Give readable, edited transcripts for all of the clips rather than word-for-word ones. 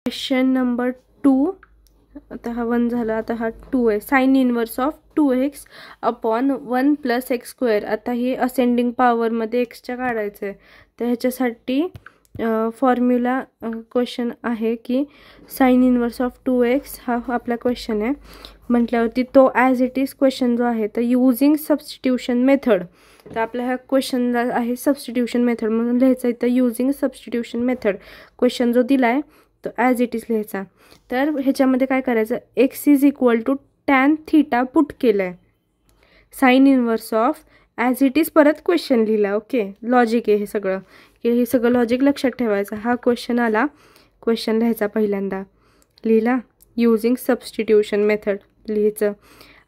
Question number 2. आता हा 1 झाला, आता हा 2 आहे. Sine inverse of 2x upon 1 + x². आता हे असेंडिंग पॉवरमध्ये एक्सच्या काढायचं आहे. तर ह्याच्यासाठी फॉर्म्युला क्वेश्चन आहे की साइन इनवर्स ऑफ 2x हा आपला क्वेश्चन आहे म्हटल्यावरती तो ॲज इट इज क्वेश्चन जो आहे तर युजिंग सबस्टिट्यूशन मेथड. तर आपल्या ह्या क्वेश्चनला आहे सबस्टिट्यूशन मेथड म्हणून लिहायचं इथं युजिंग सबस्टिट्यूशन मेथड. क्वेश्चन जो दिला आहे तो ॲज इट इज लिहायचा. तर ह्याच्यामध्ये काय करायचं, x = tan θ पुट केलं आहे. Sine inverse of as it is परत क्वेश्चन लिहिला. ओके, लॉजिक आहे हे सगळं, की हे सगळं लॉजिक लक्षात ठेवायचं. हा क्वेश्चन आला, क्वेश्चन लिहायचा पहिल्यांदा, लिहिला युजिंग सबस्टिट्यूशन मेथड लिहायचं.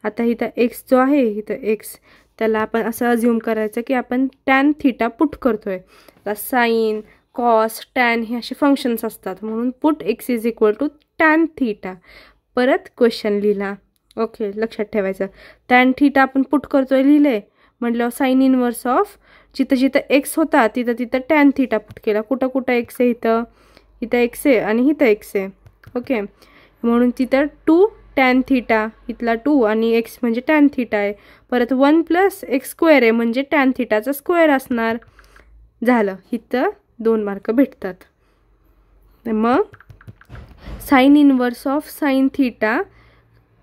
आता इथं एक्स जो आहे, इथं एक्स त्याला आपण असं अज्युम करायचं की आपण tan θ पुट करतोय. आता साइन, कॉस, टॅन हे असे फंक्शन्स असतात म्हणून पुट x = tan θ. परत क्वेश्चन लिहिला. ओके, लक्षात ठेवायचं. tan θ आपण पुट करतोय लिहिले म्हटल्यावर साइन इनवर्स ऑफ जिथं जिथं एक्स होता तिथं तिथं tan θ पुट केला. कुठं कुठं एक्स आहे, इथं एक्स आहे आणि इथं एक्स आहे. ओके, म्हणून तिथं 2 tan θ, इथला 2 आणि एक्स म्हणजे tan θ आहे. परत 1 + x² आहे म्हणजे tan θ चा स्क्वेअर असणार. झालं, इथं 2 मार्क भेटतात. मग साइन इनवर्स ऑफ साइन θ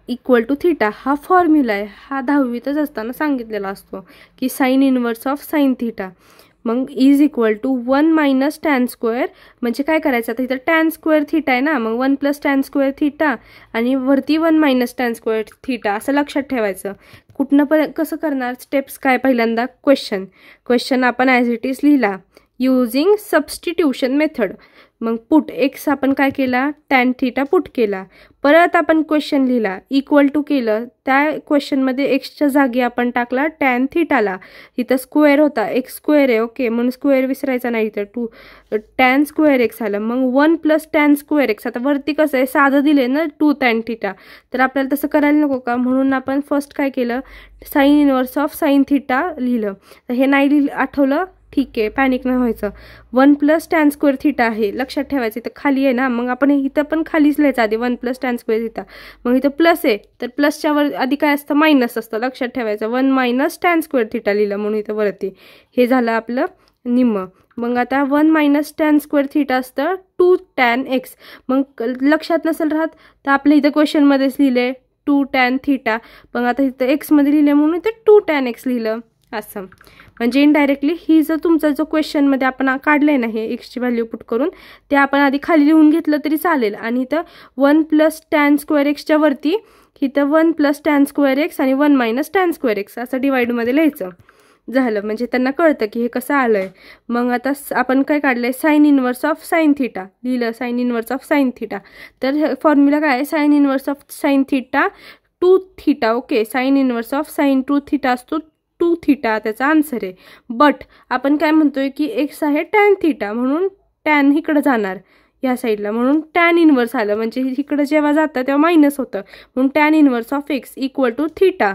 = θ हा फॉर्म्युला आहे. हा 10वीतच असताना सांगितलेला असतो की साइन इनवर्स ऑफ साइन θ मग = 1 - tan² म्हणजे काय करायचं, आता इथं tan² θ आहे ना, मग 1 + tan² θ आणि वरती 1 - tan² θ असं लक्षात ठेवायचं. कुठनं पण कसं करणार, स्टेप्स काय, पहिल्यांदा क्वेश्चन आपण ॲज इट इज लिहिला युजिंग सबस्टिट्यूशन मेथड. मग पुट एक्स आपण काय केला, tan θ पुट केला. परत आपण क्वेश्चन लिहिला, इक्वल टू केलं, त्या क्वेश्चनमध्ये एक्सच्या जागी आपण टाकला tan θ ला. इथं स्क्वेअर होता, x² आहे. ओके, म्हणून स्क्वेअर विसरायचा नाही. इथं 2 tan² x आलं. मग 1 + tan² x. आता वरती कसं आहे, साधं दिले ना 2 tan θ, तर आपल्याला तसं करायला नको का, म्हणून आपण फर्स्ट काय केलं, साइन इनवर्स ऑफ साइन θ लिहिलं. तर हे नाही लिहिलं, आठवलं, ठीक आहे, पॅनिक नाही व्हायचं. 1 + tan² θ आहे, लक्षात ठेवायचं. इथं खाली आहे ना, मग आपण इथं पण खालीच लिहायचं आधी 1 + tan² θ. मग इथं प्लस आहे तर प्लसच्या वर आधी काय असतं, मायनस असतं, लक्षात ठेवायचं. 1 - tan² θ लिहिलं म्हणून इथं वरती. हे झालं आपलं निम्म. मग आता 1 - tan² θ असतं 2 tan x. मग लक्षात नसेल राहत तर आपल्या इथं क्वेश्चनमध्येच लिहिले 2 tan θ. मग आता इथं एक्समध्ये लिहिले म्हणून इथं 2 tan x लिहिलं. असं म्हणजे इनडायरेक्टली ही जर तुमचा जो क्वेश्चनमध्ये आपण काढलंय ना, हे एक्सची व्हॅल्यू पुट करून ते आपण आधी खाली लिहून घेतलं तरी चालेल. आणि इथं 1 + tan² x च्या वरती इथं 1 + tan² x आणि 1 - tan² x असं डिवाइडमध्ये लिहायचं. झालं, म्हणजे त्यांना कळतं की हे कसं आलंय. मग आता आपण काय काढलंय, साइन इनवर्स ऑफ साइन θ लिहिलं, साइन इनवर्स ऑफ साइन θ. तर फॉर्म्युला काय आहे, sine inverse of sine θ 2 θ. Okay, sine inverse of sine 2 θ असतो 2 θ त्याचा आन्सर आहे. बट आपण काय म्हणतोय की एक्स आहे tan θ म्हणून टॅन इकडं जाणार या साईडला, म्हणून tan इनवर्स आलं. म्हणजे इकडं जेव्हा जातं तेव्हा मायनस होतं, म्हणून tan इनवर्स ऑफ x = θ.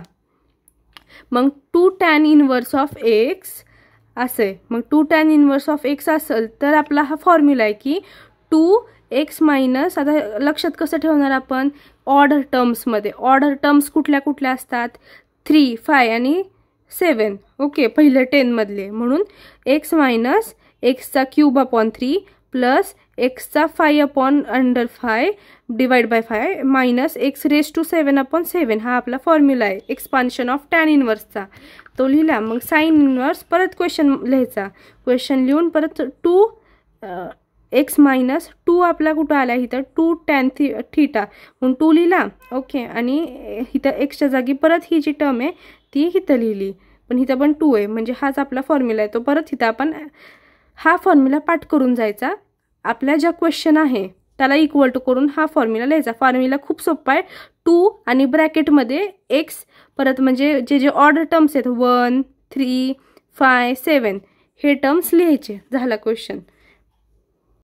मग 2 tan इनवर्स ऑफ x असं आहे. मग 2 tan इनवर्स ऑफ x असेल तर आपला हा फॉर्म्युला आहे की 2x - आता लक्षात कसं ठेवणार आपण, ऑर्डर टर्म्समध्ये. ऑर्डर टर्म्स कुठल्या कुठल्या असतात, 3, 5 आणि 7. ओके, पहिलं 10 मधले, म्हणून x - x³ plus x⁵/5 divide by 5 minus x⁻⁷/7 हा आपला फॉर्म्युला आहे एक्सपान्शन ऑफ टॅन इनवर्सचा. तो लिहिला. मग साइन इनवर्स परत क्वेश्चन लिहायचा. क्वेश्चन लिहून परत 2x - 2 आपला कुठं आला, इथं 2 tan θ म्हणून 2 लिहिला. ओके, आणि इथं एक्सच्या जागी परत ही जी टर्म आहे ती इथं लिहिली, पण इथं पण 2 आहे म्हणजे हाच आपला फॉर्म्युला आहे. तो परत इथं आपण हा फॉर्म्युला पाठ करून जायचा. आपल्या ज्या क्वेश्चन आहे त्याला इक्वल टू करून हा फॉर्म्युला लिहायचा. फॉर्म्युला खूप सोपा आहे. 2 आणि ब्रॅकेटमध्ये एक्स, परत म्हणजे जे ऑर्डर टर्म्स आहेत 1, 3, 5, 7 हे टर्म्स लिहायचे. झाला क्वेश्चन.